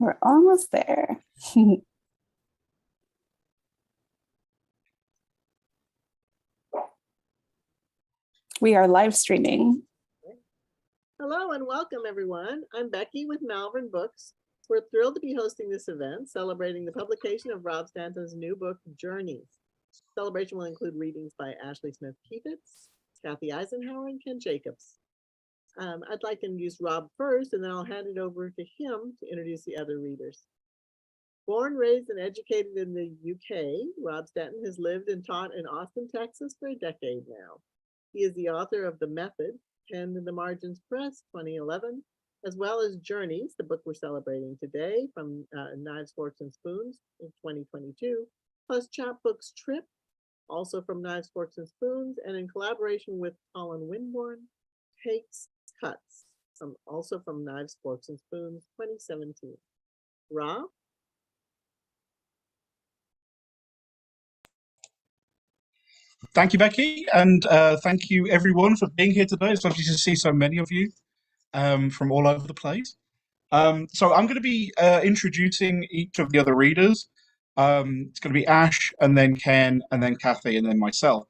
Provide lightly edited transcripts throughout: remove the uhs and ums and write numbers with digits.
We're almost there. We are live streaming. Hello and welcome, everyone. I'm Becky with Malvern Books. We're thrilled to be hosting this event celebrating the publication of Rob Stanton's new book, Journeys. The celebration will include readings by Ashley Smith Keyfitz, Cathy Eisenhower, and Ken Jacobs. I'd like to introduce Rob first, and then I'll hand it over to him to introduce the other readers. Born, raised, and educated in the UK, Rob Stanton has lived and taught in Austin, Texas for a decade now. He is the author of The Method, penned in the Margins Press, 2011, as well as Journeys, the book we're celebrating today, from Knives, Forks, and Spoons in 2022, plus Chapbooks Trip, also from Knives, Forks, and Spoons, and in collaboration with Colin Winborn, Takes Cuts, also from Knives, Forks, and Spoons, 2017. Rob? Thank you, Becky, and thank you everyone for being here today. It's lovely to see so many of you from all over the place. So I'm going to be introducing each of the other readers. It's going to be Ash, and then Ken, and then Cathy, and then myself.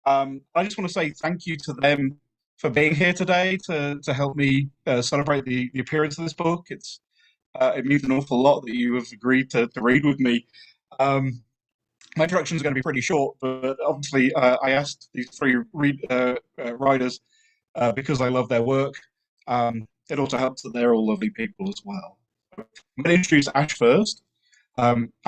I just want to say thank you to them for being here today to help me celebrate the appearance of this book. It means an awful lot that you have agreed to read with me. My introduction is going to be pretty short, but obviously I asked these three writers because I love their work. It also helps that they're all lovely people as well. I'm going to introduce Ash first.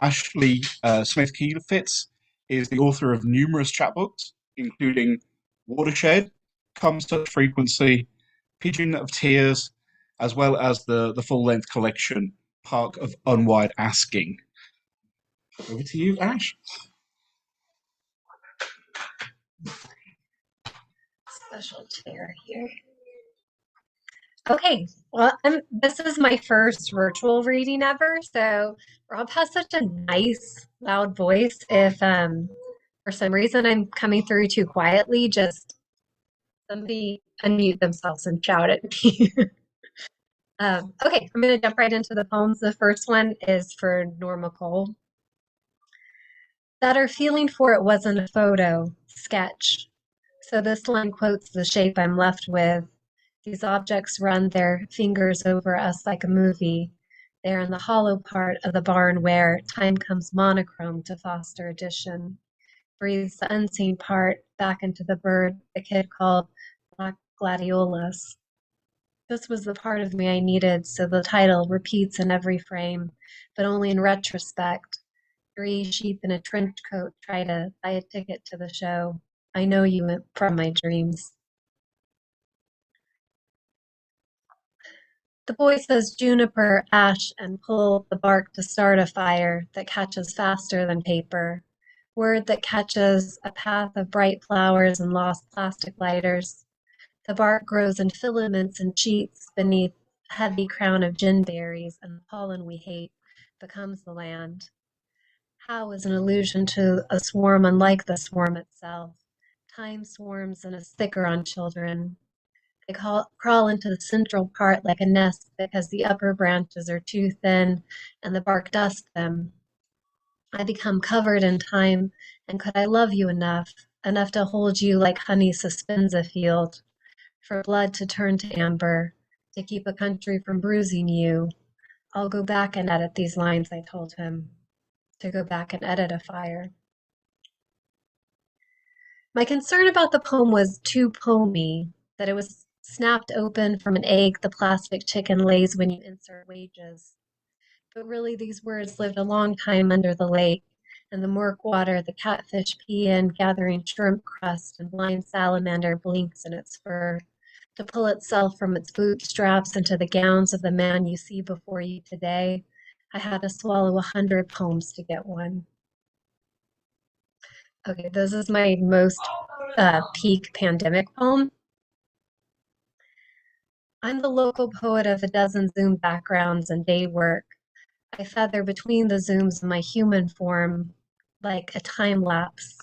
Ashley Smith Keyfitz is the author of numerous chapbooks, including Watershed, Come Such Frequency, Pigeon of Tears, as well as the full-length collection, Park of Unwide Asking. Over to you, Ash. Special chair here. Okay, well, this is my first virtual reading ever, so Rob has such a nice, loud voice. If for some reason I'm coming through too quietly, just somebody unmute themselves and shout at me. Okay, I'm going to jump right into the poems. The first one is for Norma Cole. That our feeling for it wasn't a photo, sketch. So this line quotes the shape I'm left with. These objects run their fingers over us like a movie. They're in the hollow part of the barn where time comes monochrome to foster addition. Breathes the unseen part back into the bird the kid called Black Gladiolus. This was the part of me I needed, so the title repeats in every frame, but only in retrospect. 3 sheep in a trench coat try to buy a ticket to the show. I know you from my dreams. The boy says juniper, ash, and pull the bark to start a fire that catches faster than paper. Word that catches a path of bright flowers and lost plastic lighters. The bark grows in filaments and sheets beneath a heavy crown of gin berries, and the pollen we hate becomes the land. How is an allusion to a swarm unlike the swarm itself? Time swarms and is thicker on children. They crawl into the central part like a nest because the upper branches are too thin and the bark dusts them. I become covered in time, and could I love you enough to hold you like honey suspends a field, for blood to turn to amber, to keep a country from bruising you. I'll go back and edit these lines, I told him, to go back and edit a fire. My concern about the poem was too poemy, that it was snapped open from an egg the plastic chicken lays when you insert wages. But really, these words lived a long time under the lake, and the murk water the catfish pee in, gathering shrimp crust, and blind salamander blinks in its fur, to pull itself from its bootstraps into the gowns of the man you see before you today. I had to swallow 100 poems to get one. Okay, this is my most peak pandemic poem. I'm the local poet of a dozen Zoom backgrounds and day work. I feather between the Zooms in my human form like a time lapse.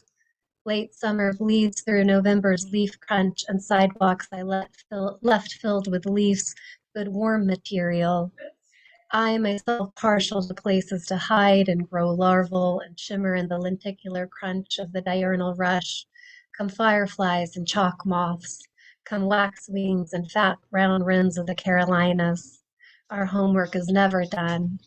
Late summer bleeds through November's leaf crunch and sidewalks I left filled with leaves, good warm material. I myself partial to places to hide and grow larval and shimmer in the lenticular crunch of the diurnal rush, come fireflies and chalk moths, come waxwings and fat brown wrens of the Carolinas. Our homework is never done.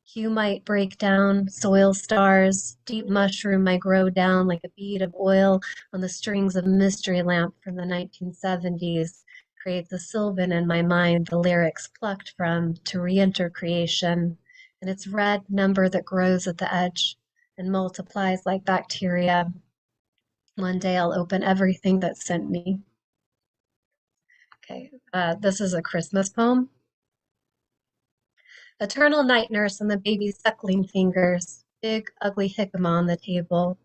Hue might break down, soil stars, deep mushroom might grow down like a bead of oil on the strings of mystery lamp from the 1970s, creates a sylvan in my mind the lyrics plucked from to re-enter creation, and its red number that grows at the edge and multiplies like bacteria. One day I'll open everything that sent me. Okay, this is a Christmas poem. Eternal night nurse and the baby's suckling fingers, big, ugly jicama on the table.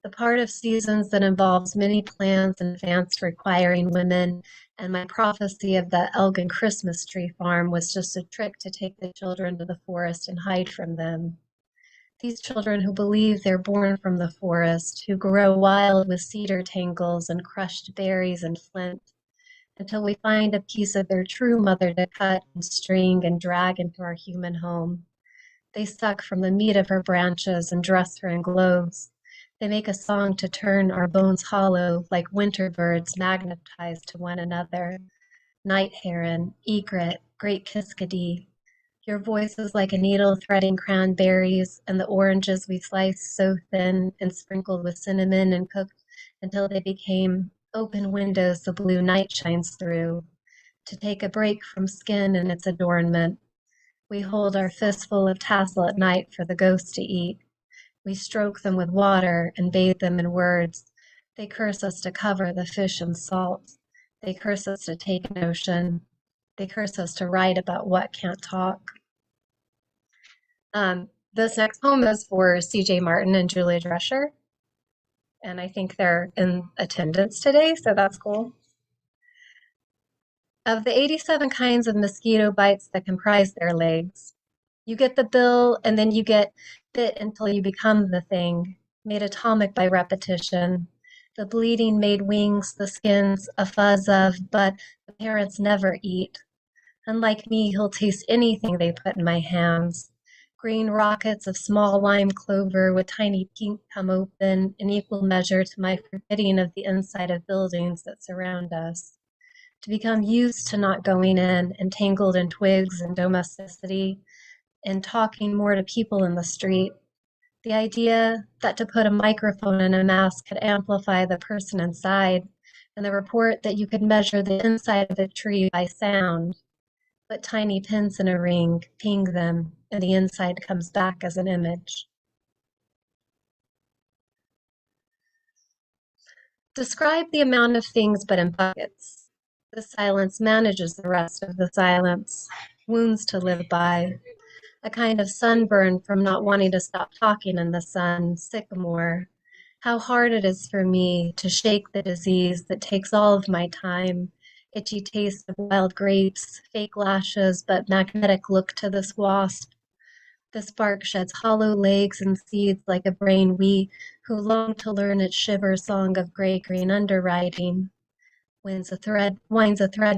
The part of seasons that involves many plans and advanced requiring women, and my prophecy of the Elgin Christmas tree farm was just a trick to take the children to the forest and hide from them. These children who believe they're born from the forest, who grow wild with cedar tangles and crushed berries and flint, until we find a piece of their true mother to cut and string and drag into our human home. They suck from the meat of her branches and dress her in globes. They make a song to turn our bones hollow like winter birds magnetized to one another. Night heron, egret, great kiskadee. Your voice is like a needle threading cranberries, and the oranges we sliced so thin and sprinkled with cinnamon and cooked until they became open windows the blue night shines through. To take a break from skin and its adornment, we hold our fistful of tassel at night for the ghosts to eat. We stroke them with water and bathe them in words. They curse us to cover the fish and salt. They curse us to take an ocean. They curse us to write about what can't talk. This next poem is for C.J. Martin and Julia Drescher. And I think they're in attendance today, so that's cool. Of the 87 kinds of mosquito bites that comprise their legs, you get the bill and then you get bit until you become the thing, made atomic by repetition. The bleeding made wings, the skin's a fuzz of, but the parents never eat. Unlike me, he'll taste anything they put in my hands. Green rockets of small lime clover with tiny pink come open in equal measure to my forgetting of the inside of buildings that surround us. To become used to not going in, entangled in twigs and domesticity, and talking more to people in the street. The idea that to put a microphone in a mask could amplify the person inside, and the report that you could measure the inside of a tree by sound. Put tiny pins in a ring, ping them, and the inside comes back as an image. Describe the amount of things but in buckets. The silence manages the rest of the silence. Wounds to live by. A kind of sunburn from not wanting to stop talking in the sun, sycamore. How hard it is for me to shake the disease that takes all of my time. Itchy taste of wild grapes, fake lashes, but magnetic look to this wasp. This bark sheds hollow legs and seeds like a brain we who long to learn its shiver song of gray-green underwriting. Winds a thread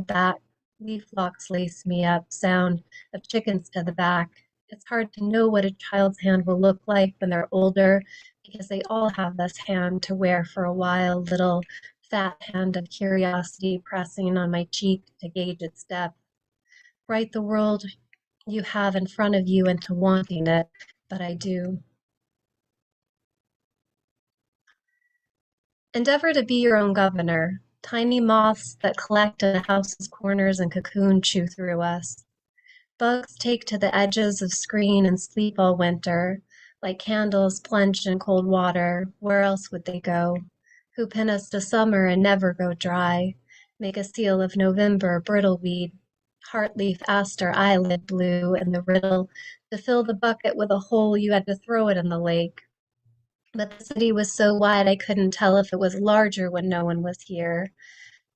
back, leaf locks lace me up, sound of chickens to the back. It's hard to know what a child's hand will look like when they're older because they all have this hand to wear for a while, little fat hand of curiosity pressing on my cheek to gauge its depth. Write the world you have in front of you into wanting it, but I do. Endeavor to be your own governor. Tiny moths that collect in a house's corners and cocoon chew through us. Bugs take to the edges of screen and sleep all winter, like candles plunged in cold water. Where else would they go? Who pin us to summer and never go dry? Make a seal of November, brittleweed, heartleaf, aster, eyelid blue, and the riddle. To fill the bucket with a hole, you had to throw it in the lake. But the city was so wide I couldn't tell if it was larger when no one was here.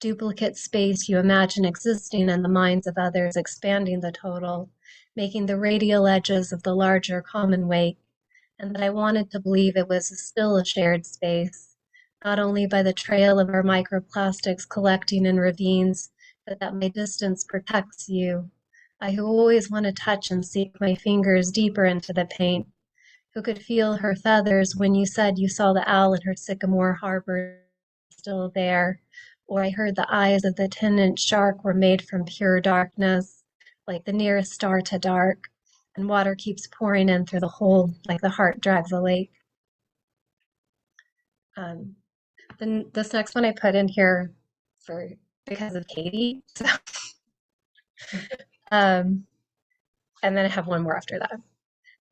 Duplicate space you imagine existing in the minds of others, expanding the total, making the radial edges of the larger common wake, and that I wanted to believe it was still a shared space, not only by the trail of our microplastics collecting in ravines, but that my distance protects you. I who always want to touch and sink my fingers deeper into the paint, who could feel her feathers when you said you saw the owl in her sycamore harbor still there, or I heard the eyes of the 10-inch shark were made from pure darkness, like the nearest star to dark, and water keeps pouring in through the hole like the heart drags a lake. Then this next one I put in here because of Katie. So, and then I have one more after that.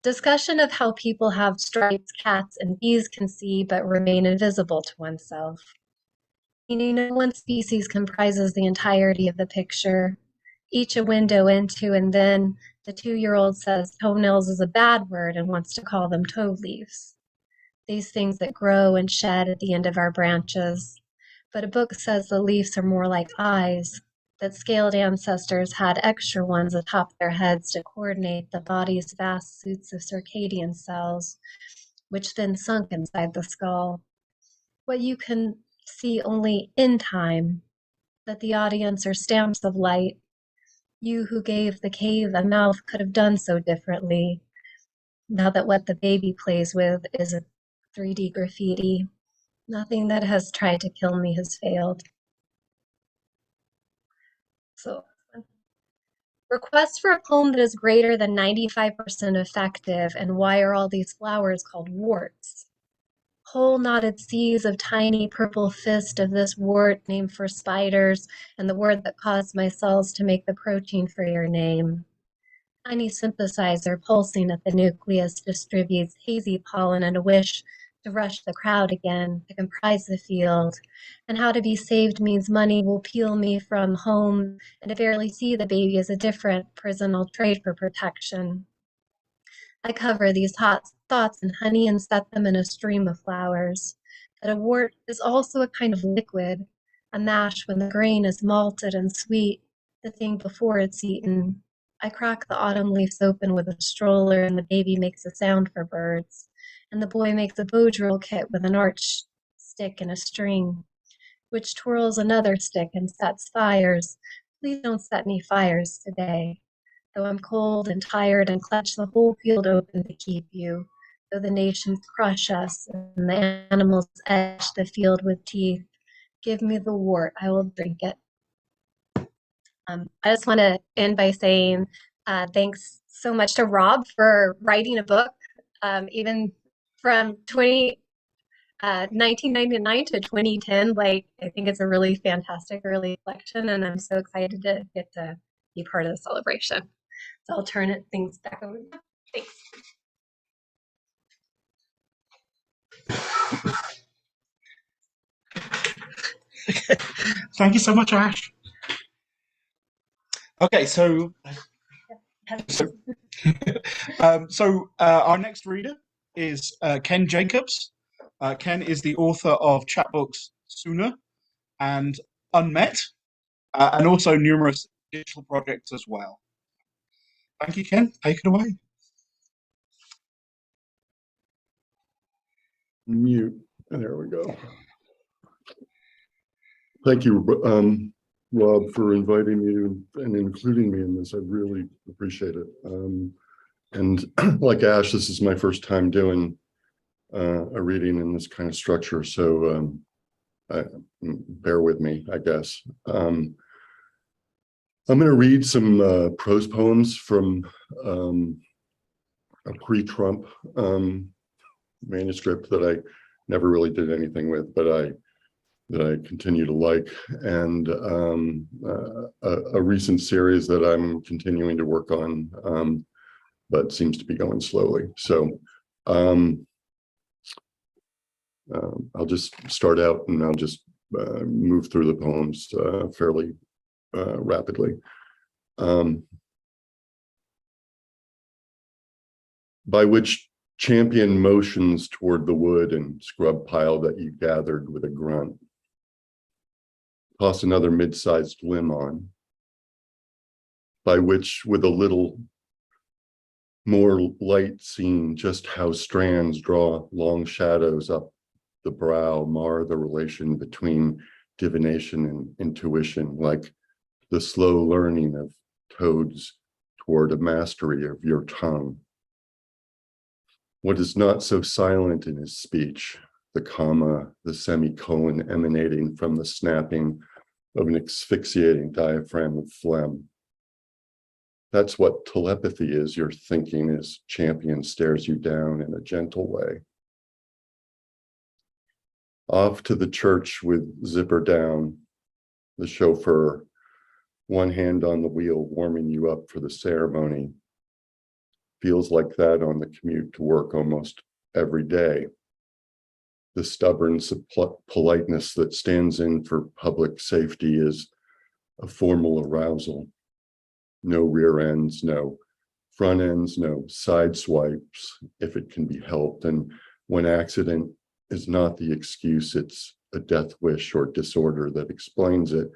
Discussion of how people have stripes, cats, and bees can see but remain invisible to oneself. Meaning no one species comprises the entirety of the picture, each a window into, and then the 2-year-old says toenails is a bad word and wants to call them toe leaves. These things that grow and shed at the end of our branches. But a book says the leaves are more like eyes, that scaled ancestors had extra ones atop their heads to coordinate the body's vast suits of circadian cells, which then sunk inside the skull. What you can see only in time, that the audience are stamps of light. You who gave the cave a mouth could have done so differently, now that what the baby plays with is a 3D graffiti. Nothing that has tried to kill me has failed. So, request for a poem that is greater than 95% effective, and why are all these flowers called warts? Whole knotted seas of tiny purple fist of this wart named for spiders, and the word that caused my cells to make the protein for your name. Tiny synthesizer pulsing at the nucleus distributes hazy pollen and a wish to rush the crowd again, to comprise the field. And how to be saved means money will peel me from home, and to barely see the baby is a different prison I'll trade for protection. I cover these hot thoughts in honey and set them in a stream of flowers. That a wart is also a kind of liquid, a mash when the grain is malted and sweet, the thing before it's eaten. I crack the autumn leaves open with a stroller, and the baby makes a sound for birds. And the boy makes a bow drill kit with an arch stick and a string, which twirls another stick and sets fires. Please don't set any fires today. Though I'm cold and tired and clutch the whole field open to keep you, though the nations crush us and the animals edge the field with teeth, give me the wart, I will drink it. I just want to end by saying thanks so much to Rob for writing a book, even from 1999 to 2010. Like, I think it's a really fantastic early collection, and I'm so excited to get to be part of the celebration. So I'll turn things back over to you. Thanks. Thank you so much, Ash. Okay, so our next reader is Ken Jacobs. Ken is the author of chapbooks Sooner and Unmet, and also numerous digital projects as well. Thank you, Ken. Take it away. Mute. There we go. Thank you, Rob, for inviting me and including me in this. I really appreciate it. And like Ash, this is my first time doing a reading in this kind of structure, so bear with me, I guess. I'm going to read some prose poems from a pre-Trump manuscript that I never really did anything with, but that I continue to like, and a recent series that I'm continuing to work on, but seems to be going slowly. So I'll just start out, and I'll just move through the poems fairly rapidly. By which champion motions toward the wood and scrub pile that you gathered with a grunt. Toss another mid-sized limb on. By which, with a little more light, seen just how strands draw long shadows up the brow, mar the relation between divination and intuition, like the slow learning of toads toward a mastery of your tongue. What is not so silent in his speech, the comma, the semicolon emanating from the snapping of an asphyxiating diaphragm of phlegm. That's what telepathy is. You're thinking as champion stares you down in a gentle way. Off to the church with zipper down, the chauffeur, one hand on the wheel, warming you up for the ceremony. Feels like that on the commute to work almost every day. The stubborn politeness that stands in for public safety is a formal arousal. No rear ends, no front ends, no side swipes, if it can be helped. And when accident is not the excuse, it's a death wish or disorder that explains it.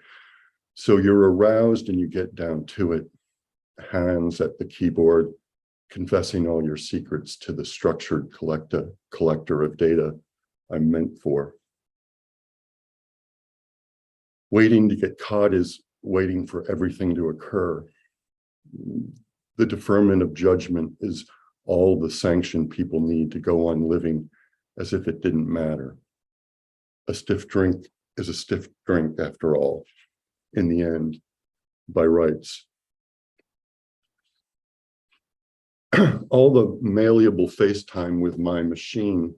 So you're aroused and you get down to it, hands at the keyboard, confessing all your secrets to the structured collector of data I'm meant for. Waiting to get caught is waiting for everything to occur. The deferment of judgment is all the sanction people need to go on living as if it didn't matter. A stiff drink is a stiff drink after all, in the end, by rights. All the malleable FaceTime with my machine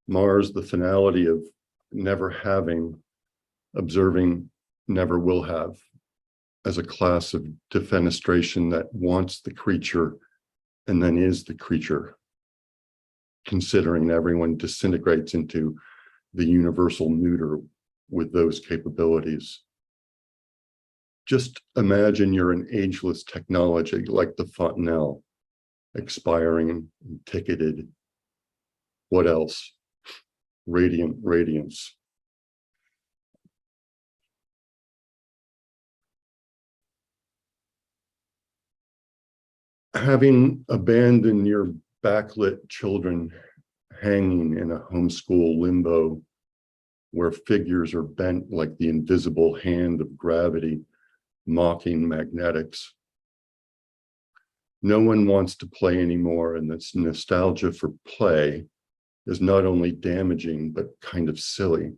mars the finality of never having, observing never will have, as a class of defenestration that wants the creature and then is the creature, considering everyone disintegrates into the universal neuter with those capabilities. Just imagine you're an ageless technology like the Fontanelle, expiring and ticketed. What else? Radiant radiance. Having abandoned your backlit children hanging in a homeschool limbo where figures are bent like the invisible hand of gravity, mocking magnetics. No one wants to play anymore, and this nostalgia for play is not only damaging, but kind of silly.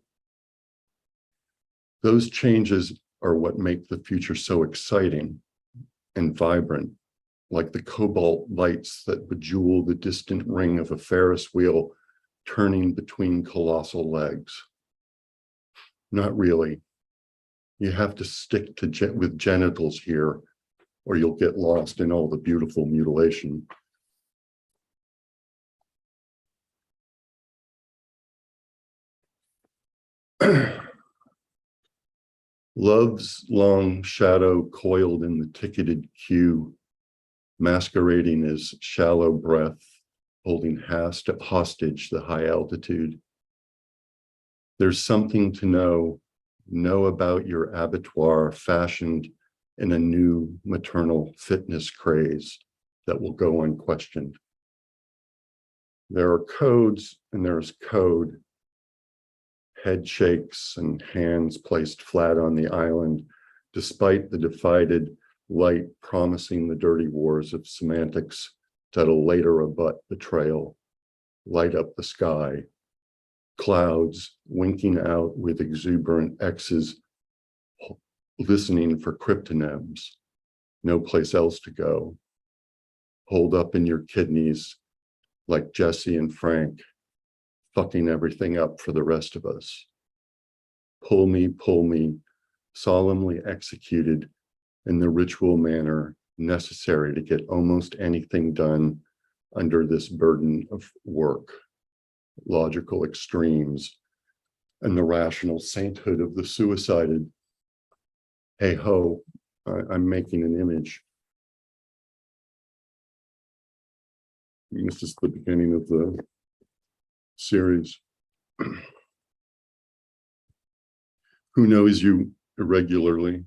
Those changes are what make the future so exciting and vibrant, like the cobalt lights that bejewel the distant ring of a Ferris wheel turning between colossal legs. Not really. You have to stick to with genitals here, or you'll get lost in all the beautiful mutilation. Love's long shadow coiled in the ticketed queue, masquerading as shallow breath, holding hostage the high altitude. There's something to know about your abattoir fashioned in a new maternal fitness craze that will go unquestioned. There are codes and there's code. Head shakes and hands placed flat on the island, despite the divided light promising the dirty wars of semantics that'll later abut betrayal, light up the sky, clouds winking out with exuberant X's, listening for cryptonyms, no place else to go, hold up in your kidneys like Jesse and Frank, fucking everything up for the rest of us. Pull me, solemnly executed in the ritual manner necessary to get almost anything done under this burden of work, logical extremes, and the rational sainthood of the suicided. Hey ho, I'm making an image. This is the beginning of the series. Who knows you irregularly?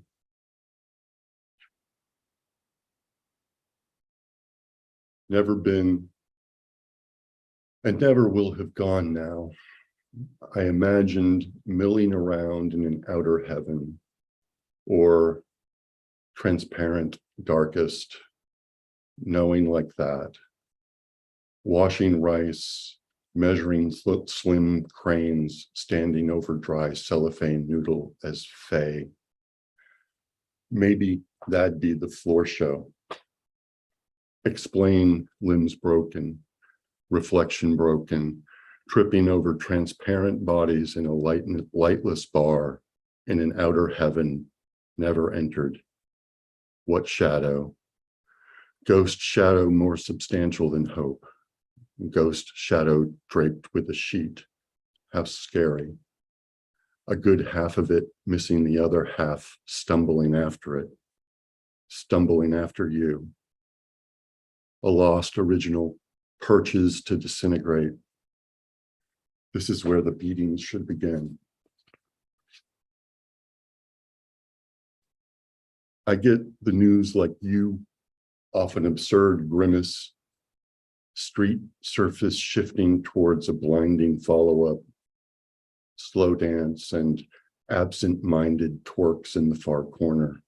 Never been and never will have gone now. I imagined milling around in an outer heaven or transparent, darkest, knowing like that, washing rice, measuring slim cranes, standing over dry cellophane noodle as fey. Maybe that'd be the floor show. Explain limbs broken, reflection broken, tripping over transparent bodies in a lightless bar in an outer heaven never entered. What shadow? Ghost shadow more substantial than hope. Ghost shadow draped with a sheet. How scary. A good half of it missing the other half, stumbling after it. Stumbling after you. A lost original perches to disintegrate. This is where the beatings should begin. I get the news like you, often absurd grimace, street surface shifting towards a blinding follow-up, slow dance and absent-minded twerks in the far corner.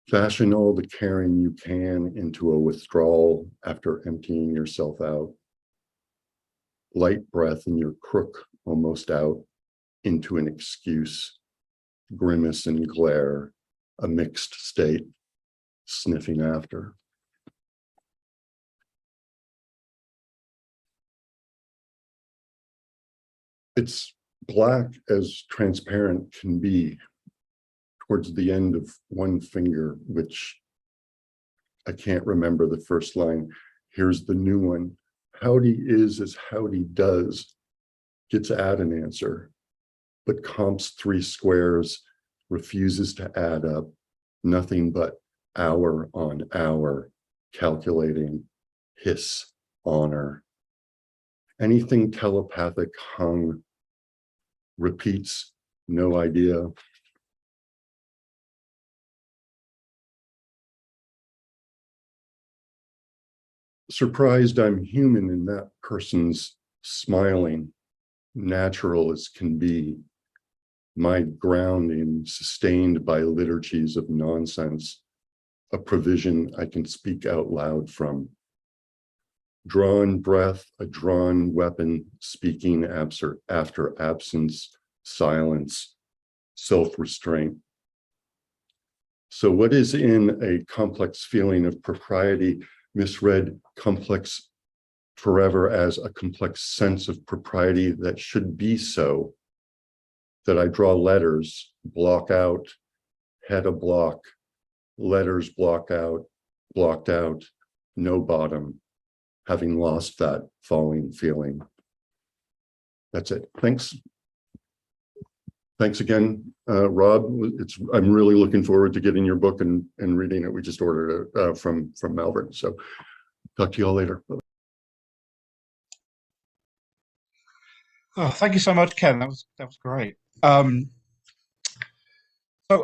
Fashion all the caring you can into a withdrawal after emptying yourself out. Light breath in your crook almost out into an excuse, grimace and glare, a mixed state, sniffing after. It's black as transparent can be towards the end of one finger, which I can't remember the first line. Here's the new one. Howdy is as howdy does, gets at an answer, but comps 3 squares, refuses to add up, nothing but hour on hour, calculating, hiss, honor. Anything telepathic hung, repeats, no idea. Surprised I'm human in that person's smiling, natural as can be. My grounding sustained by liturgies of nonsense, a provision I can speak out loud from. Drawn breath, a drawn weapon, speaking after absence, silence, self-restraint. So what is in a complex feeling of propriety, misread complex forever as a complex sense of propriety that should be so, that I draw letters, block out, head a block, letters block out, blocked out, no bottom, having lost that falling feeling. That's it. Thanks. Thanks again, Rob. I'm really looking forward to getting your book and reading it. We just ordered it from Malvern. So talk to you all later. Oh, thank you so much, Ken. That was great. So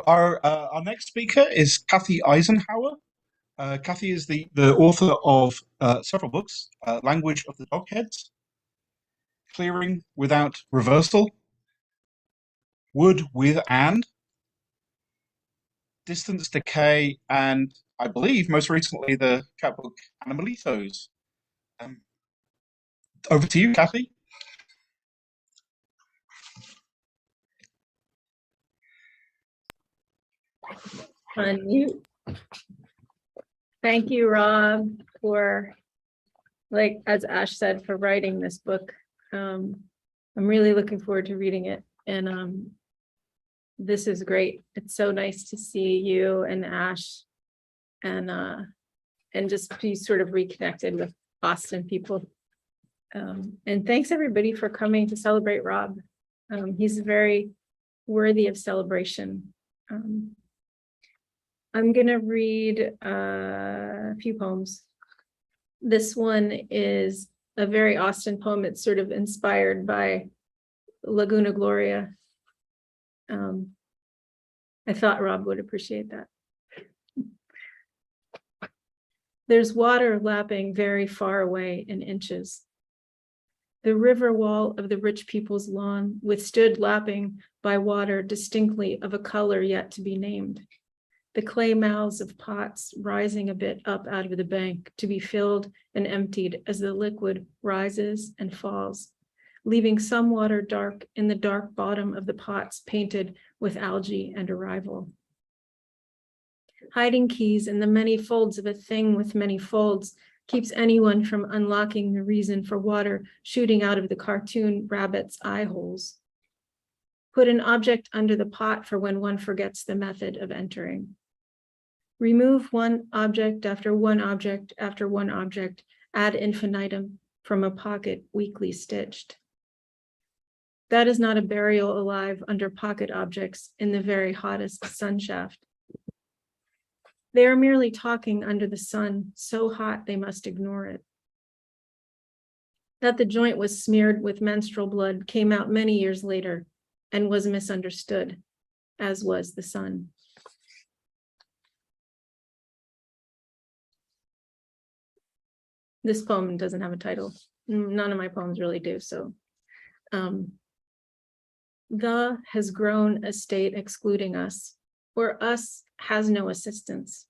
our next speaker is Cathy Eisenhower. Cathy is the author of several books: Language of the Dogheads, Clearing Without Reversal, Wood with And, Distance Decay, and I believe most recently the chapbook Animalitos. Over to you, Cathy. Unmute. Thank you, Rob, for, like, as Ash said, for writing this book. I'm really looking forward to reading it. And this is great. It's so nice to see you and Ash and just be sort of reconnected with Boston people. And thanks everybody for coming to celebrate Rob. He's very worthy of celebration. I'm gonna read a few poems. This one is a very Austin poem. It's sort of inspired by Laguna Gloria. I thought Rob would appreciate that. There's water lapping very far away in inches. The river wall of the rich people's lawn withstood lapping by water distinctly of a color yet to be named. the clay mouths of pots rising a bit up out of the bank to be filled and emptied as the liquid rises and falls, leaving some water dark in the dark bottom of the pots painted with algae and arrival. Hiding keys in the many folds of a thing with many folds keeps anyone from unlocking the reason for water shooting out of the cartoon rabbit's eye holes. Put an object under the pot for when one forgets the method of entering. Remove one object after one object after one object ad infinitum from a pocket weakly stitched. That is not a burial alive under pocket objects in the very hottest sun shaft. They are merely talking under the sun, so hot they must ignore it. That the joint was smeared with menstrual blood came out many years later and was misunderstood, as was the sun. This poem doesn't have a title. None of my poems really do, so. The has grown a state excluding us, or us has no assistance.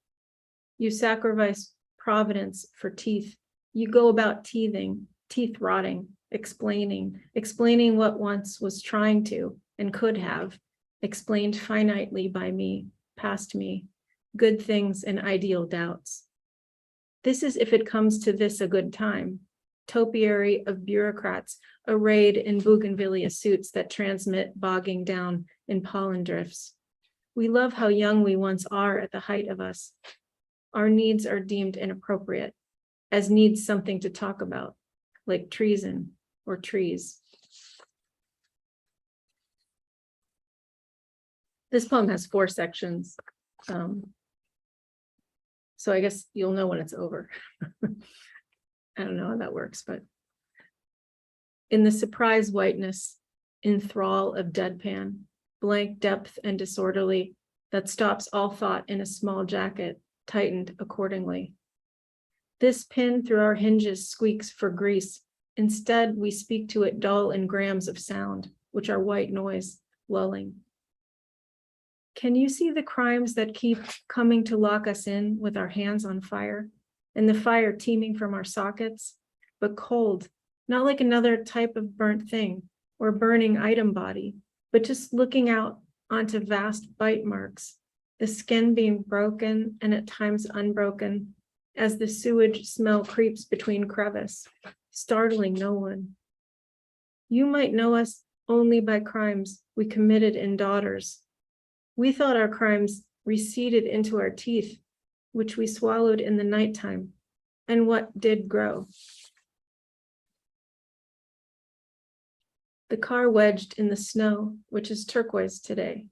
You sacrifice providence for teeth. You go about teething, teeth rotting, explaining what once was trying to and could have, explained finitely by me, past me, good things and ideal doubts. This is if it comes to this a good time, topiary of bureaucrats arrayed in bougainvillea suits that transmit bogging down in pollen drifts. We love how young we once are at the height of us. Our needs are deemed inappropriate, as needs something to talk about, like treason or trees. This poem has 4 sections. So I guess you'll know when it's over. I don't know how that works, but in the surprise whiteness, in thrall of deadpan, blank depth and disorderly, that stops all thought in a small jacket, tightened accordingly. This pin through our hinges squeaks for grease. Instead, we speak to it dull in grams of sound, which are white noise, lulling. Can you see the crimes that keep coming to lock us in with our hands on fire, and the fire teeming from our sockets, but cold, not like another type of burnt thing or burning item body, but just looking out onto vast bite marks, the skin being broken and at times unbroken as the sewage smell creeps between crevice, startling no one. You might know us only by crimes we committed in daughters. We thought our crimes receded into our teeth, which we swallowed in the nighttime, and what did grow. The car wedged in the snow, which is turquoise today.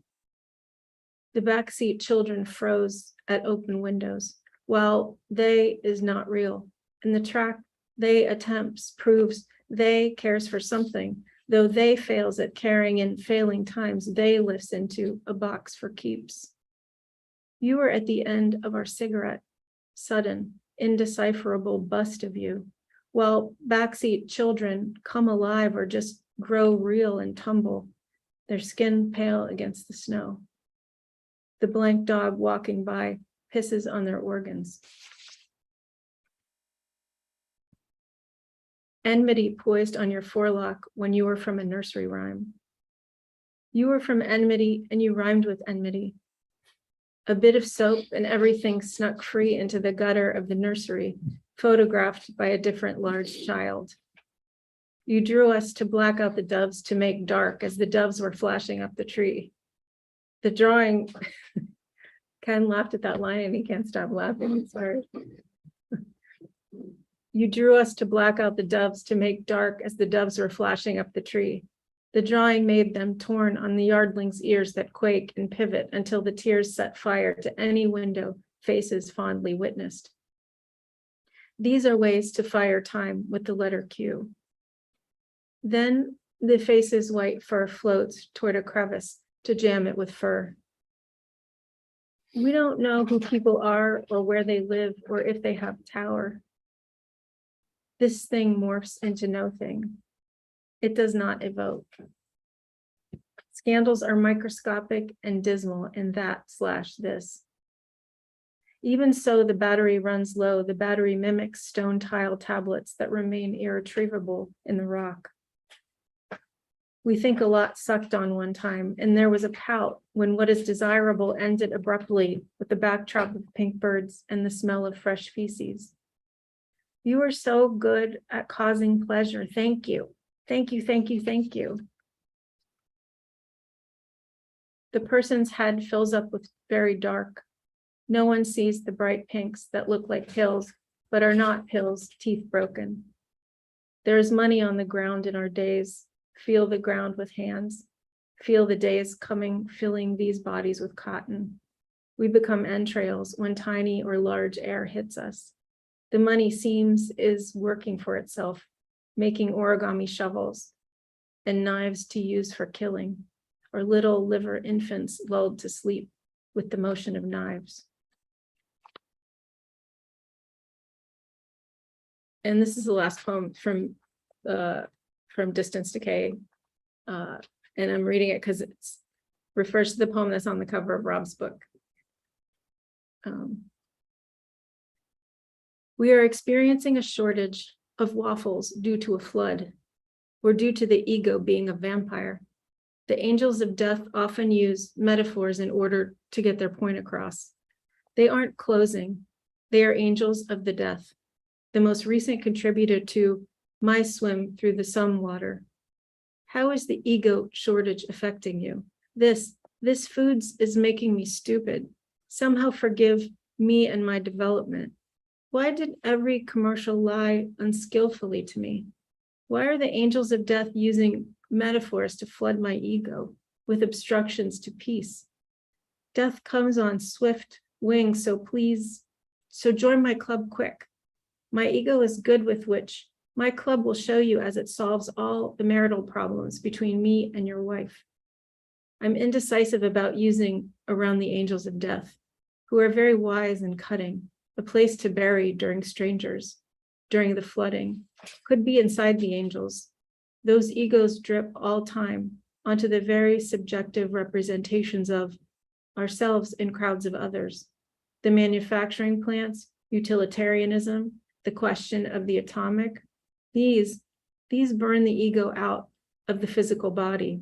The backseat children froze at open windows, while they is not real, and the track they attempts proves they cares for something, though they fails at caring in failing times they lifts into a box for keeps. You were at the end of our cigarette, sudden, indecipherable bust of you, while backseat children come alive or just grow real and tumble, their skin pale against the snow. The blank dog walking by pisses on their organs. Enmity poised on your forelock when you were from a nursery rhyme. You were from enmity and you rhymed with enmity. A bit of soap and everything snuck free into the gutter of the nursery, photographed by a different large child. You drew us to black out the doves to make dark as the doves were flashing up the tree. The drawing, Ken laughed at that line and he can't stop laughing, sorry. You drew us to black out the doves to make dark as the doves were flashing up the tree. The drawing made them torn on the yardling's ears that quake and pivot until the tears set fire to any window faces fondly witnessed. These are ways to fire time with the letter Q. Then the face's white fur floats toward a crevice to jam it with fur. We don't know who people are or where they live or if they have tower. This thing morphs into no thing. It does not evoke. Scandals are microscopic and dismal in that/this. Even so, the battery runs low. The battery mimics stone tile tablets that remain irretrievable in the rock. We think a lot sucked on one time, and there was a pout when what is desirable ended abruptly with the backdrop of pink birds and the smell of fresh feces. You are so good at causing pleasure. Thank you. Thank you, thank you, thank you. The person's head fills up with very dark. No one sees the bright pinks that look like pills, but are not pills, teeth broken. There is money on the ground in our days. Feel the ground with hands. Feel the days coming, filling these bodies with cotton. We become entrails when tiny or large air hits us. The money seems is working for itself, making origami shovels and knives to use for killing, or little liver infants lulled to sleep with the motion of knives. And this is the last poem from Distance Decay. And I'm reading it because it refers to the poem that's on the cover of Rob's book. We are experiencing a shortage of waffles due to a flood, or due to the ego being a vampire. The angels of death often use metaphors in order to get their point across. They aren't closing, they are angels of the death. The most recent contributor to My Swim Through the Some Water. How is the ego shortage affecting you? This foods is making me stupid. Somehow forgive me and my development. Why did every commercial lie unskillfully to me? Why are the angels of death using metaphors to flood my ego with obstructions to peace? Death comes on swift wings, so please, so join my club quick. My ego is good with which my club will show you as it solves all the marital problems between me and your wife. I'm indecisive about using around the angels of death, who are very wise and cutting, a place to bury during strangers, during the flooding, could be inside the angels. Those egos drip all time onto the very subjective representations of ourselves in crowds of others. The manufacturing plants, utilitarianism, the question of the atomic, these burn the ego out of the physical body,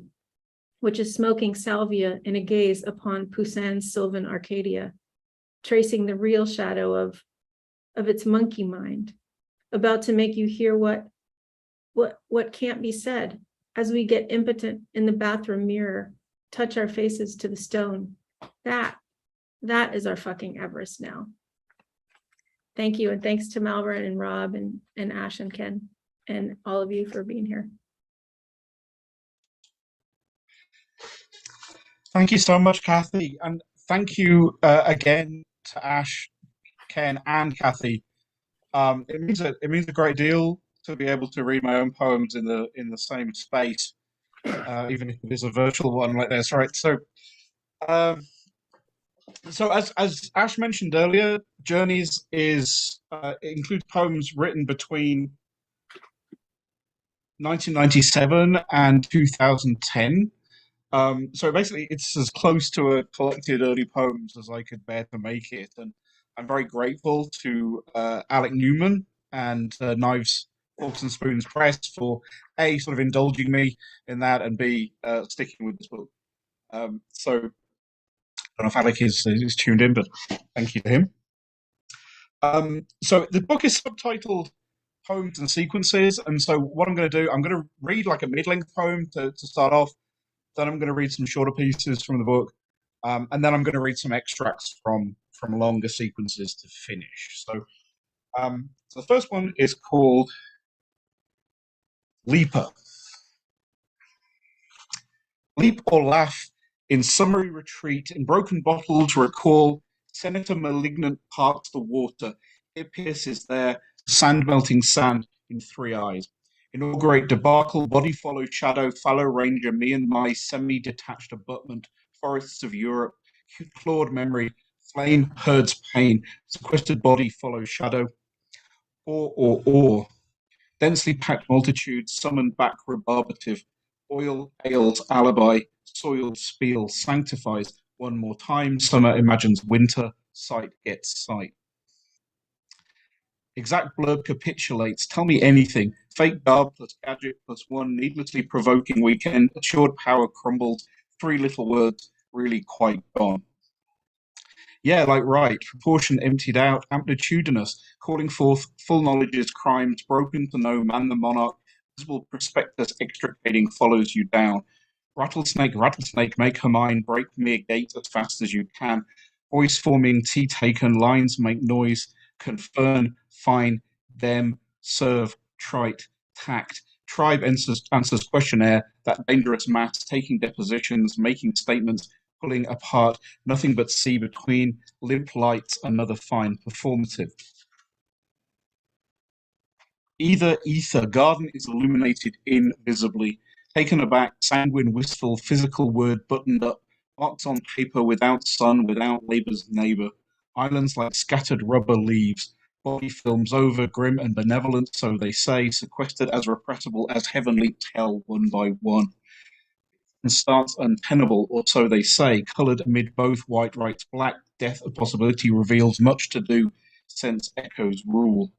which is smoking salvia in a gaze upon Poussin's Sylvan Arcadia, tracing the real shadow of its monkey mind, about to make you hear what can't be said as we get impotent in the bathroom mirror, touch our faces to the stone. That is our fucking Everest now. Thank you, and thanks to Malvern and Rob and Ash and Ken and all of you for being here. Thank you so much, Cathy, and thank you again to Ash, Ken, and Cathy. It means a great deal to be able to read my own poems in the same space, even if it is a virtual one like this, right? So as Ash mentioned earlier, Journeys includes poems written between 1997 and 2010. So basically, it's as close to a collected early poems as I could bear to make it, and I'm very grateful to Alec Newman and Knives, Forks and Spoons Press for A, sort of indulging me in that, and B, sticking with this book. So I don't know if Alec is tuned in, but thank you to him. So the book is subtitled Poems and Sequences, and so what I'm going to do, I'm going to read like a mid-length poem to start off, then I'm going to read some shorter pieces from the book, and then I'm going to read some extracts from longer sequences to finish. So the first one is called Leaper. Leap or laugh in summary retreat, in broken bottle to recall Senator Malignant parks the water. It pierces there, sand melting sand in 3 eyes. Inaugurate debacle, body follow shadow, fallow ranger, me and my semi-detached abutment, forests of Europe, clawed memory, flame, herds pain, sequestered body follow shadow. Or. Densely packed multitudes, summoned back rebarbative, oil, ales, alibi, soiled spiel, sanctifies one more time, summer imagines winter, sight gets sight. Exact blurb capitulates. Tell me anything. Fake garb plus gadget plus one needlessly provoking weekend. Assured power crumbled. 3 little words really quite gone. Yeah, like right. Proportion emptied out. Amplitudinous. Calling forth full knowledge's crimes. Broken to know man the monarch. Visible prospectus extricating follows you down. Rattlesnake, rattlesnake, make her mind. Break mere gate as fast as you can. Voice forming, tea taken. Lines make noise. Confirm, fine, them, serve, trite, tact. Tribe answers questionnaire, that dangerous mass, taking depositions, making statements, pulling apart, nothing but sea between, limp lights, another fine performative. Either ether, garden is illuminated invisibly. Taken aback, sanguine, wistful, physical word buttoned up, marks on paper without sun, without labor's neighbor. Islands like scattered rubber leaves. Body films over, grim and benevolent, so they say, sequestered as repressible as heavenly hell one by one. And starts untenable, or so they say, coloured amid both white writes black, death a possibility reveals much to do, sense echoes rule.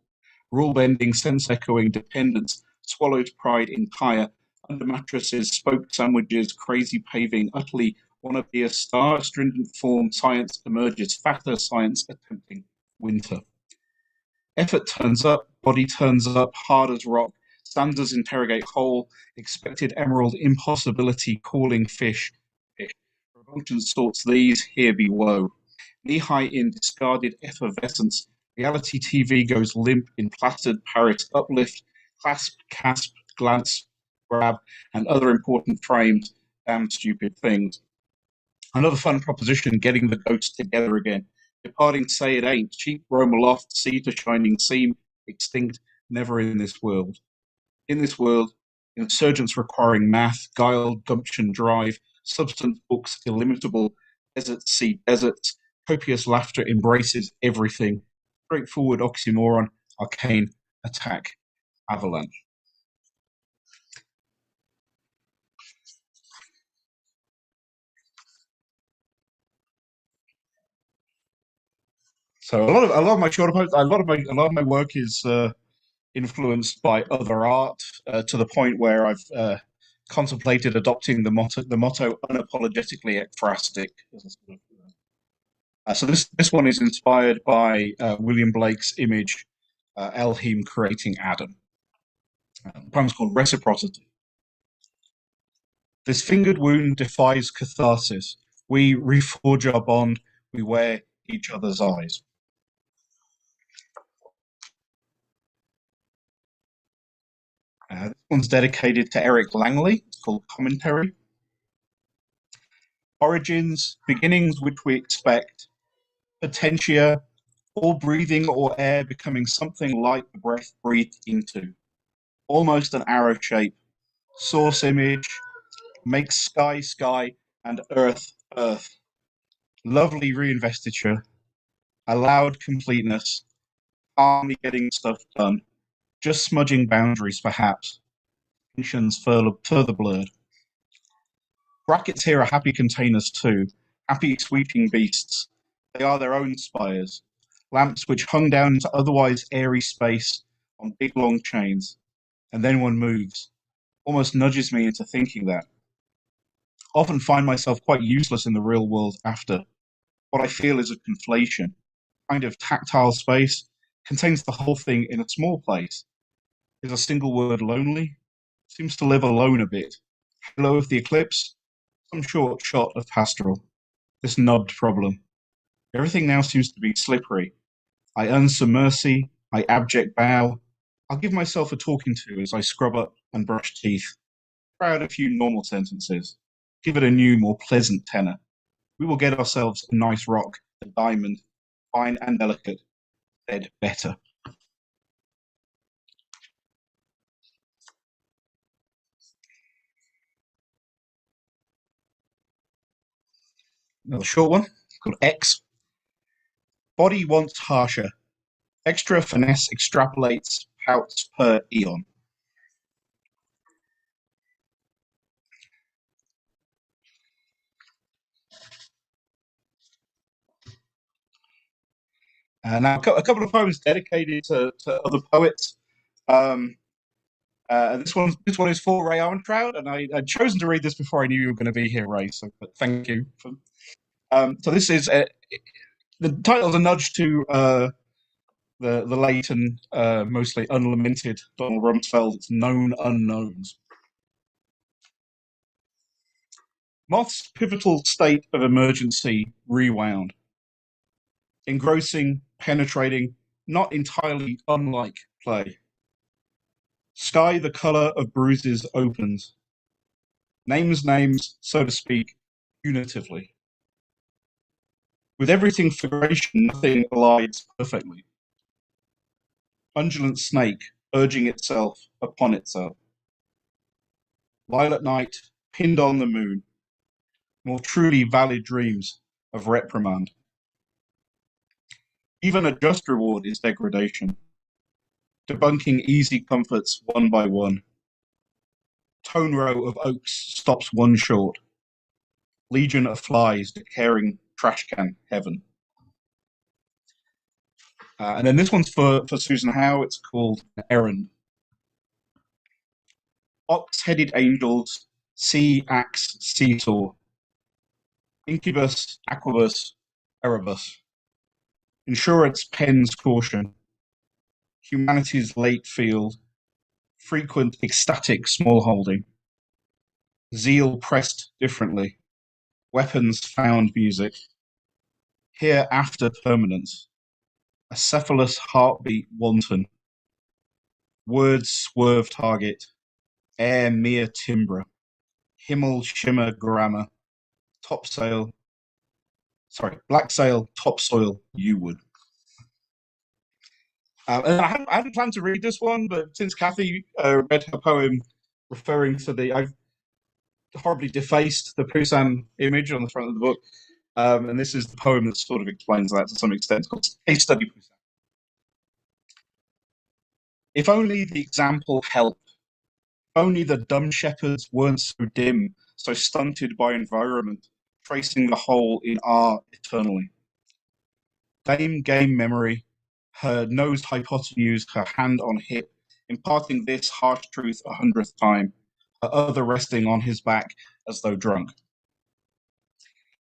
Rule bending, sense echoing dependence, swallowed pride entire, under mattresses, spoke sandwiches, crazy paving, utterly wanna be a star, stringent form, science emerges, fatter science attempting winter. Effort turns up, body turns up, hard as rock, standards interrogate whole, expected emerald, impossibility, calling fish. Revulsion sorts these, here be woe. Knee-high in discarded effervescence, reality TV goes limp in plastered Paris uplift, clasp, casp, glance, grab, and other important frames, damn stupid things. Another fun proposition, getting the ghosts together again. Departing say it ain't, cheap roam aloft, sea to shining seam, extinct, never in this world. In this world, insurgents requiring math, guile, gumption, drive, substance books, illimitable, deserts see deserts, copious laughter embraces everything. Straightforward oxymoron, arcane, attack, avalanche. So a lot of my shorter posts, a lot of my work is influenced by other art to the point where I've contemplated adopting the motto unapologetically ekphrastic. So this one is inspired by William Blake's image, Elohim creating Adam. The poem's called Reciprocity. This fingered wound defies catharsis. We reforge our bond. We wear each other's eyes. This one's dedicated to Eric Langley. It's called Commentary. Origins, beginnings which we expect, potentia, all breathing or air becoming something like the breath breathed into. Almost an arrow shape. Source image, makes sky, sky, and earth, earth. Lovely reinvestiture, allowed completeness, calmly getting stuff done, just smudging boundaries perhaps, distinctions further blurred. Brackets here are happy containers too, happy sweeping beasts. They are their own spires, lamps which hung down into otherwise airy space on big long chains, and then one moves, almost nudges me into thinking that. Often find myself quite useless in the real world after. What I feel is a conflation, kind of tactile space, contains the whole thing in a small place. Is a single word lonely? Seems to live alone a bit. Halo of the eclipse? Some short shot of pastoral. This nubbed problem. Everything now seems to be slippery. I earn some mercy, I abject bow. I'll give myself a talking to as I scrub up and brush teeth. Try out a few normal sentences. Give it a new, more pleasant tenor. We will get ourselves a nice rock, a diamond, fine and delicate, said better. Another short one called X. Body wants harsher. Extra finesse extrapolates pouts per eon. Now, a couple of poems dedicated to other poets. This one is for Ray Armentrout, and I'd chosen to read this before I knew you were going to be here, Ray. So, but thank you. So this is the title's a nudge to the late and mostly unlamented Donald Rumsfeld's Known Unknowns. Moth's pivotal state of emergency rewound. Engrossing, penetrating, not entirely unlike play. Sky the colour of bruises opens. Names, so to speak, unitively. With everything figuration, nothing aligns perfectly. Undulant snake urging itself upon itself. Lilac night pinned on the moon. More truly valid dreams of reprimand. Even a just reward is degradation. Debunking easy comforts one by one. Tone row of oaks stops one short. Legion of flies declaring trash can heaven. And then this one's for Susan Howe. It's called Errand. Ox-headed angels, sea axe, seesaw. Incubus, aquabus, Erebus. Insurance pens caution. Humanity's late field. Frequent ecstatic smallholding. Zeal pressed differently. Weapons found music. Hereafter permanence. A cephalous heartbeat wanton. Words swerve target. Air mere timbre. Himmel shimmer grammar. Black sail, topsoil, you would. And I hadn't planned to read this one, but since Cathy read her poem referring to I've horribly defaced the Poussin image on the front of the book, and this is the poem that sort of explains that to some extent. It's called Case Study Poussin. If only the example helped, if only the dumb shepherds weren't so dim, so stunted by environment, tracing the whole in R eternally. Dame game memory, her nose hypotenuse, her hand on hip, imparting this harsh truth 100th time, her other resting on his back as though drunk.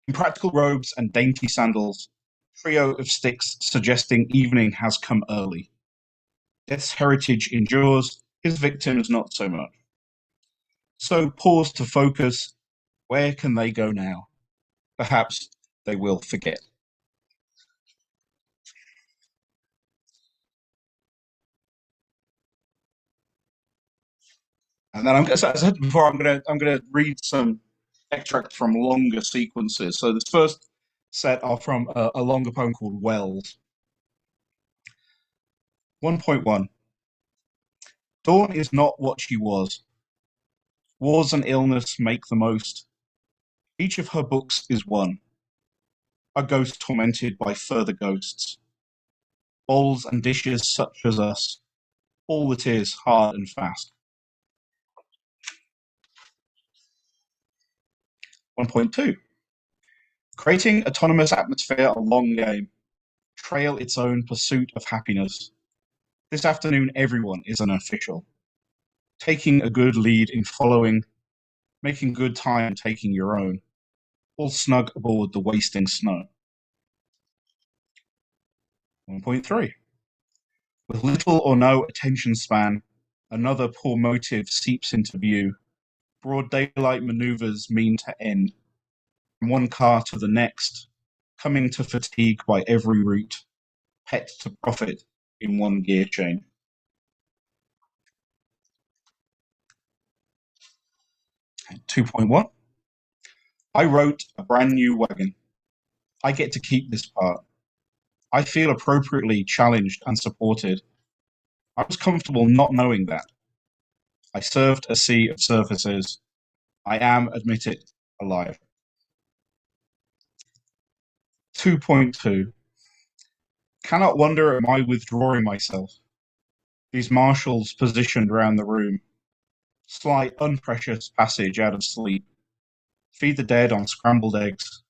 In practical robes and dainty sandals, trio of sticks suggesting evening has come early. Death's heritage endures, his victims not so much. So pause to focus, where can they go now? Perhaps they will forget. And then, as I said before, I'm gonna read some extracts from longer sequences. So this first set are from a longer poem called Wells. 1.1. Dawn is not what she was. Wars and illness make the most. Each of her books is one. A ghost tormented by further ghosts. Bowls and dishes such as us. All that is hard and fast. 1.2. Creating autonomous atmosphere a long game. Trail its own pursuit of happiness. This afternoon everyone is an official. Taking a good lead in following. Making good time taking your own. All snug aboard the wasting snow. 1.3. With little or no attention span, another poor motive seeps into view. Broad daylight maneuvers mean to end. From one car to the next, coming to fatigue by every route, pet to profit in one gear chain. And 2.1. I wrote a brand new wagon. I get to keep this part. I feel appropriately challenged and supported. I was comfortable not knowing that. I served a sea of surfaces. I am, admit it, alive. 2.2. Cannot wonder at my withdrawing myself. These marshals positioned round the room. Slight, unprecious passage out of sleep. Feed the dead on scrambled eggs.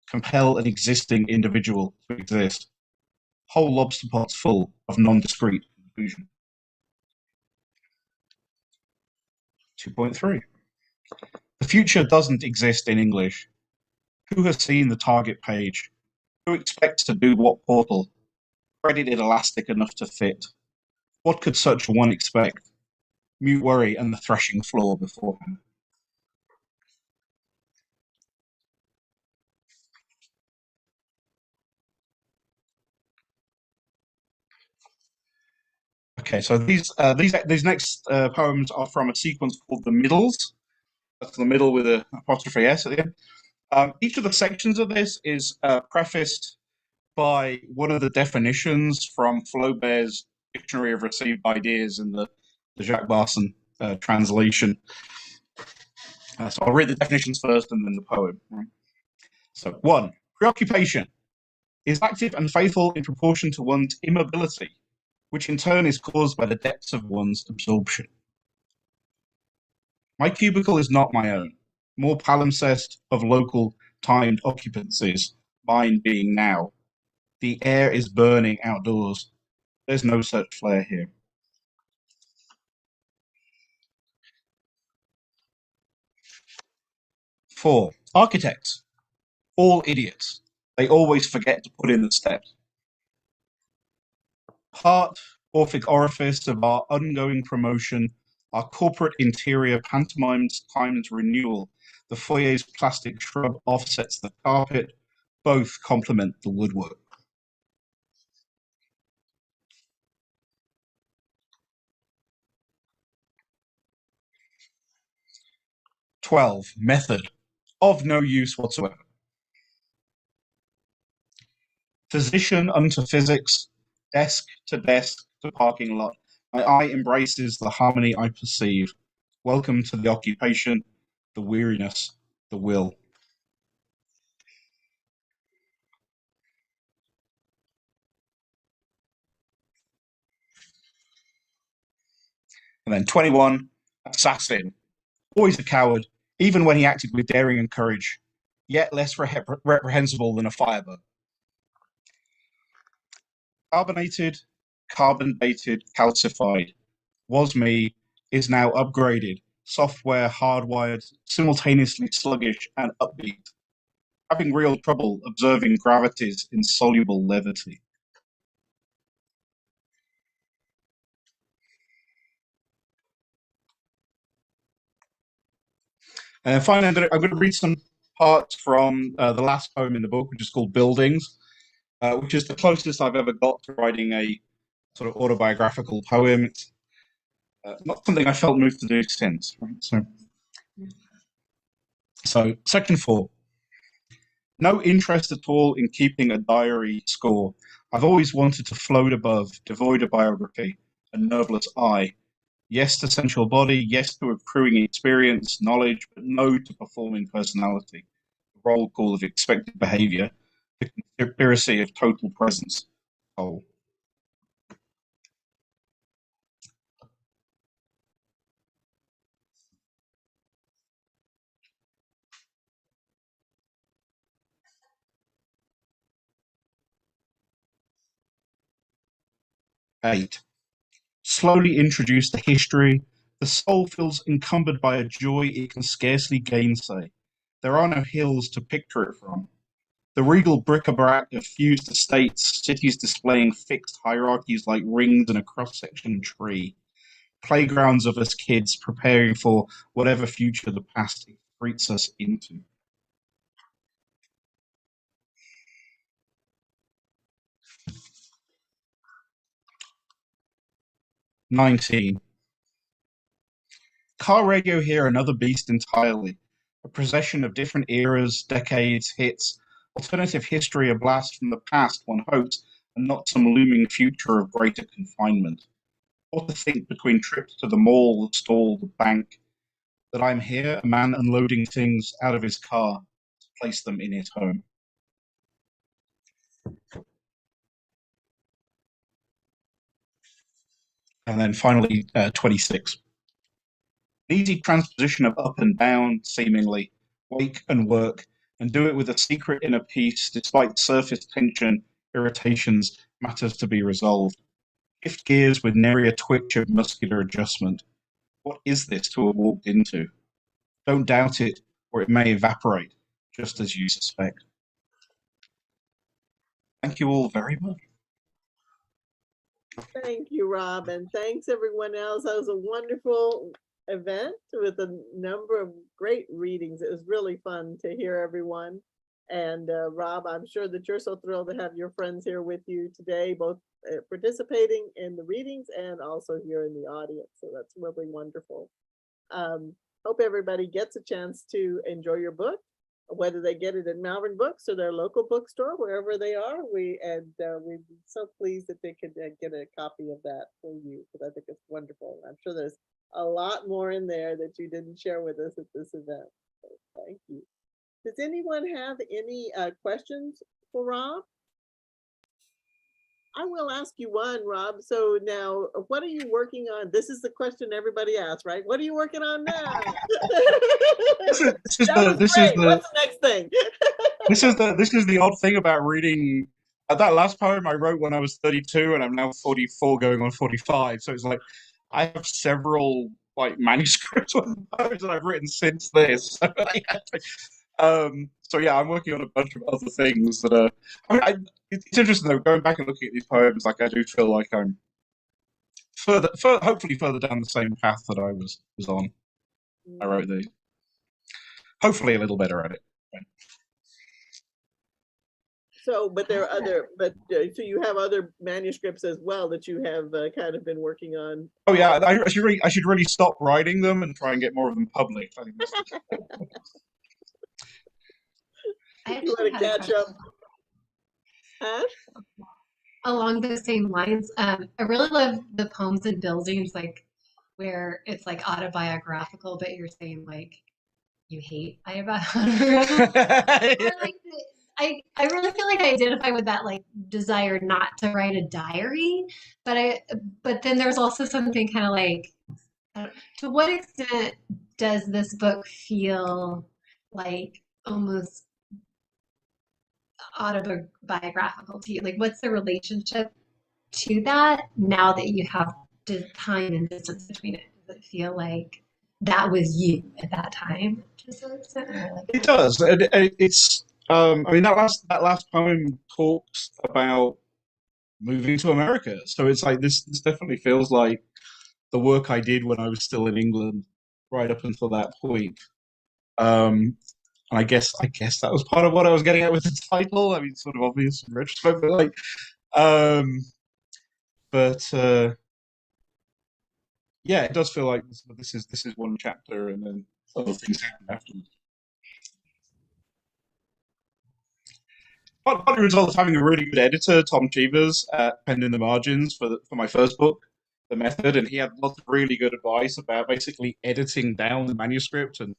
Compel an existing individual to exist. whole lobster pots full of non-discrete conclusion. 2.3. The future doesn't exist in English. Who has seen the target page? Who expects to do what portal? Credited elastic enough to fit. What could such a one expect? Mute worry and the threshing floor beforehand. Okay, so these next poems are from a sequence called The Middles. That's the middle with an apostrophe S at the end. Each of the sections of this is prefaced by one of the definitions from Flaubert's Dictionary of Received Ideas in the Jacques Barson translation. So I'll read the definitions first and then the poem. Right? So 1, preoccupation is active and faithful in proportion to one's immobility, which in turn is caused by the depths of one's absorption. My cubicle is not my own, more palimpsest of local timed occupancies, mine being now. The air is burning outdoors. There's no such flare here. Four, architects, all idiots. They always forget to put in the steps. Part, orphic orifice of our ongoing promotion, our corporate interior pantomimes times renewal, the foyer's plastic shrub offsets the carpet, both complement the woodwork. "12. Method, of no use whatsoever. Physician unto physics, desk to parking lot. My eye embraces the harmony I perceive. Welcome to the occupation, the weariness, the will." And then 21, assassin. Always a coward, even when he acted with daring and courage, yet less reprehensible than a firebug. Carbonated, carbon-dated, calcified. Was me, is now upgraded, software hardwired, simultaneously sluggish and upbeat. Having real trouble observing gravity's insoluble levity. And finally, I'm going to read some parts from the last poem in the book, which is called Buildings, which is the closest I've ever got to writing a sort of autobiographical poem. It's not something I felt moved to do since. Right? So section 4. No interest at all in keeping a diary score. I've always wanted to float above, devoid of biography, a nerveless eye. Yes to sensual body, yes to accruing experience, knowledge, but no to performing personality. The roll call of expected behavior, the conspiracy of total presence. Oh. Eight. Slowly introduce the history, the soul feels encumbered by a joy it can scarcely gainsay. There are no hills to picture it from. The regal bric-a-brac of fused estates, cities displaying fixed hierarchies like rings in a cross-section tree. Playgrounds of us kids preparing for whatever future the past excretes us into. "19. Car radio here another beast entirely. A procession of different eras, decades, hits, alternative history, a blast from the past, one hopes, and not some looming future of greater confinement. What to think between trips to the mall, the stall, the bank, that I'm here, a man unloading things out of his car to place them in his home." And then finally, 26. An easy transposition of up and down, seemingly, wake and work, and do it with a secret inner peace, despite surface tension, irritations, matters to be resolved. Shift gears with nary a twitch of muscular adjustment. What is this to have walked into? Don't doubt it, or it may evaporate, just as you suspect. Thank you all very much. Thank you, Rob, and thanks everyone else. That was a wonderful event with a number of great readings. It was really fun to hear everyone. And Rob, I'm sure that you're so thrilled to have your friends here with you today, both participating in the readings and also here in the audience. So that's really wonderful. Hope everybody gets a chance to enjoy your book, whether they get it at Malvern Books or their local bookstore, wherever they are. We're so pleased that they could get a copy of that for you, because I think it's wonderful. I'm sure there's a lot more in there that you didn't share with us at this event. So thank you. Does anyone have any questions for Rob? I will ask you one, Rob. So now, what are you working on? This is the question everybody asks, right? What are you working on now? This is What's the next thing? This is the odd thing about reading. That last poem I wrote when I was 32, and I'm now 44, going on 45. So it's like I have several like manuscripts of poems that I've written since this. So yeah, I'm working on a bunch of other things that are. It's interesting though, going back and looking at these poems. Like I do feel like I'm hopefully further down the same path that I was on. I wrote these. Hopefully, a little better at it. So, but there are other, so you have other manuscripts as well that you have kind of been working on. Oh yeah, I should really stop writing them and try and get more of them published. I think you want to catch up? Huh? Along those same lines, I really love the poems and buildings, like where it's like autobiographical, but you're saying like you hate autobiographical. Like I really feel like I identify with that like desire not to write a diary, but then there's also something kind of like, to what extent does this book feel like almost autobiographical to you? Like, what's the relationship to that now that you have time and distance between it? Does it feel like that was you at that time to some extent? It does. It's. I mean, that last poem talks about moving to America, so it's like this definitely feels like the work I did when I was still in England, right up until that point. And I guess that was part of what I was getting at with the title. I mean, sort of obvious in retrospect, but like, yeah, it does feel like this is one chapter, and then other things happen afterwards. Part of the result of having a really good editor, Tom Cheevers, penning the margins for my first book, The Method, and he had lots of really good advice about basically editing down the manuscript and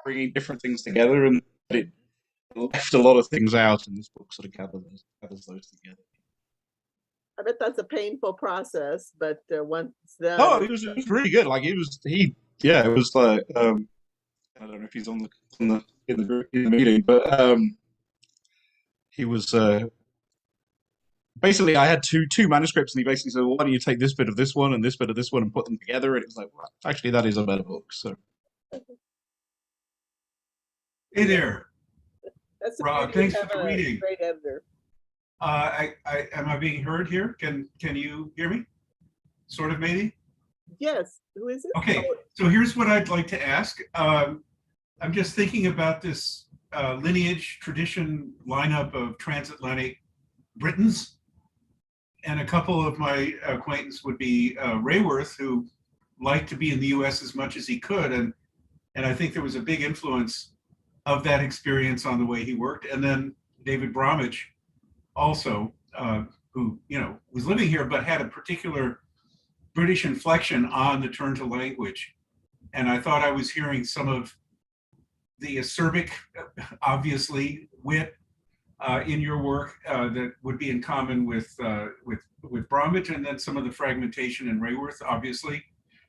bringing different things together, and it left a lot of things out, and this book sort of gathers those together. I bet that's a painful process, but once done. Oh, it was really good. Like it was like I don't know if he's in the meeting, but he was basically, I had two manuscripts, and he basically said, well, why don't you take this bit of this one and this bit of this one and put them together? And it was like, well, actually, that is a better book. So, hey there, that's Rob. Thanks for the reading. Great editor. Am I being heard here? Can you hear me? Sort of, maybe. Yes. Who is it? Okay. So here's what I'd like to ask. I'm just thinking about this lineage tradition lineup of transatlantic Britons, and a couple of my acquaintance would be Rayworth, who liked to be in the U.S. as much as he could, and I think there was a big influence of that experience on the way he worked. And then David Bromwich, also, who was living here but had a particular British inflection on the turn to language, and I thought I was hearing some of the acerbic, obviously, wit in your work that would be in common with Bromwich, and then some of the fragmentation in Rayworth, obviously.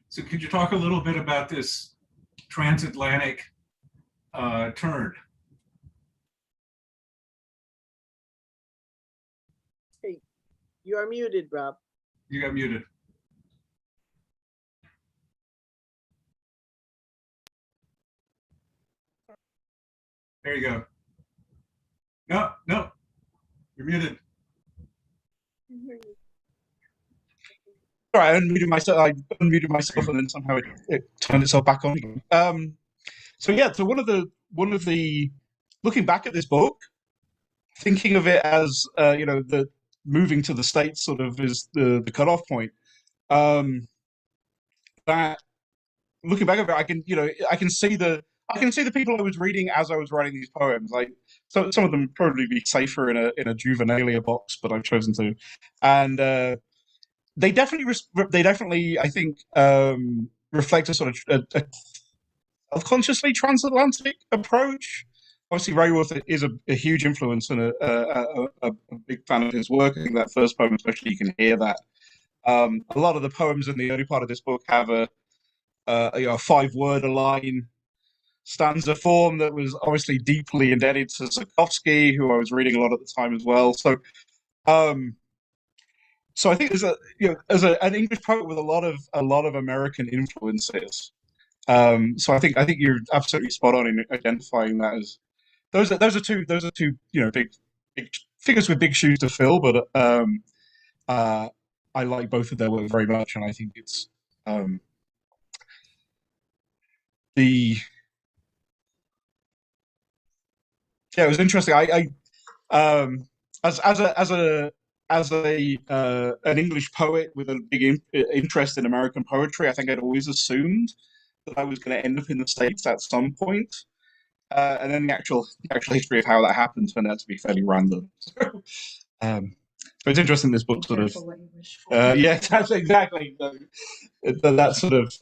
So could you talk a little bit about this transatlantic turn? Hey, you are muted, Rob. You got muted. There you go. No, no, you're muted. Sorry, I unmuted myself, and then somehow it turned itself back on again. So yeah, so one of the looking back at this book, thinking of it as the moving to the States sort of is the cutoff point. That looking back at it, I can see the people I was reading as I was writing these poems. Like some of them would probably be safer in a juvenilia box, but I've chosen to, and they definitely I think reflect a sort of a self-consciously transatlantic approach. Obviously, Rayworth is a huge influence and a big fan of his work. I think that first poem, especially, you can hear that. A lot of the poems in the early part of this book have a 5-word a line stanza form that was obviously deeply indebted to Tsukowski, who I was reading a lot at the time as well. So I think as an English poet with a lot of American influences. So I think you're absolutely spot on in identifying that as those are two big figures with big shoes to fill. But I like both of their work very much, and I think it's it was interesting. I as an English poet with a big interest in American poetry, I think I'd always assumed that I was going to end up in the States at some point. And then the actual history of how that happened turned out to be fairly random. So it's interesting this book sort of yeah, that's exactly that sort of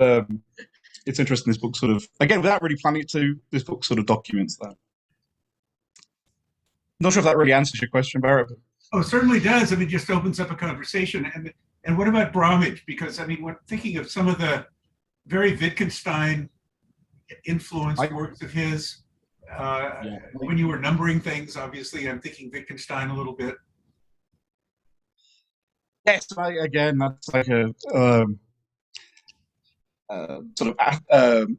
it's interesting this book sort of, again, without really planning it to, this book sort of documents that. Not sure if that really answers your question, Barrett. But... Oh, it certainly does. I mean, just opens up a conversation. And what about Bromwich? Because I mean, when thinking of some of the very Wittgenstein influenced works of his, when you were numbering things, obviously, I'm thinking Wittgenstein a little bit. Yes, again, that's like a sort of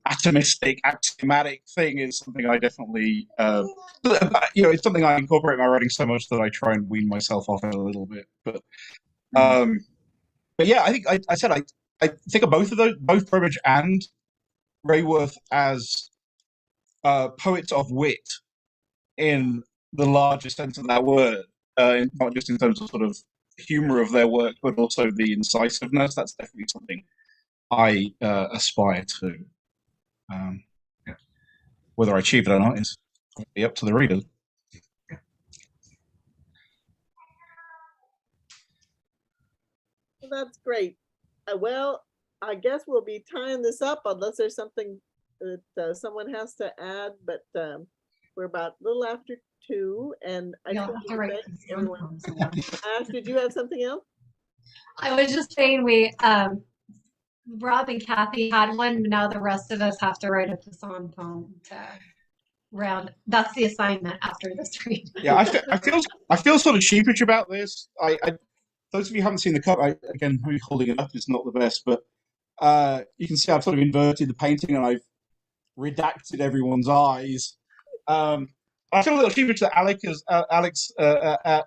atomistic, axiomatic thing is something I definitely, it's something I incorporate in my writing so much that I try and wean myself off it a little bit. But yeah, I think I think of both of those, both Bromwich and Rayworth, as poets of wit in the larger sense of that word, not just in terms of sort of humor of their work, but also the incisiveness. That's definitely something I aspire to. Whether I achieve it or not is be up to the reader. Well, that's great. Well, I guess we'll be tying this up unless there's something that someone has to add, but we're about a little after 2, and I think everyone. Ash, did you have something else? I was just saying Rob and Cathy had one, but now the rest of us have to write a song poem to round. That's the assignment after this read. Yeah, I feel sort of sheepish about this. Those of you who haven't seen the cover, again, holding it up is not the best, but you can see I've sort of inverted the painting and I've redacted everyone's eyes. I feel a little sheepish that Alex at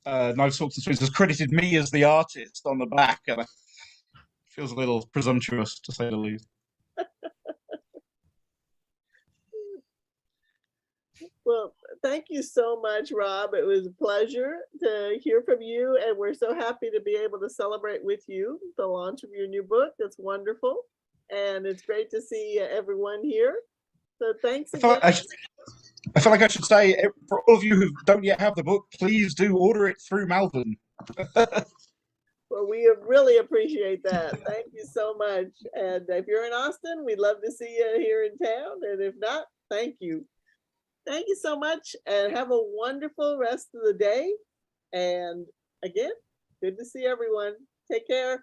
Knives, Forks and Spoons has credited me as the artist on the back, and it feels a little presumptuous, to say the least. Well, thank you so much, Rob. It was a pleasure to hear from you, and we're so happy to be able to celebrate with you the launch of your new book. That's wonderful, and it's great to see everyone here. So thanks again. I feel like I should say, for all of you who don't yet have the book, please do order it through Malvern. Well, we really appreciate that. Thank you so much. And if you're in Austin, we'd love to see you here in town. And if not, thank you. Thank you so much, and have a wonderful rest of the day. And again, good to see everyone. Take care.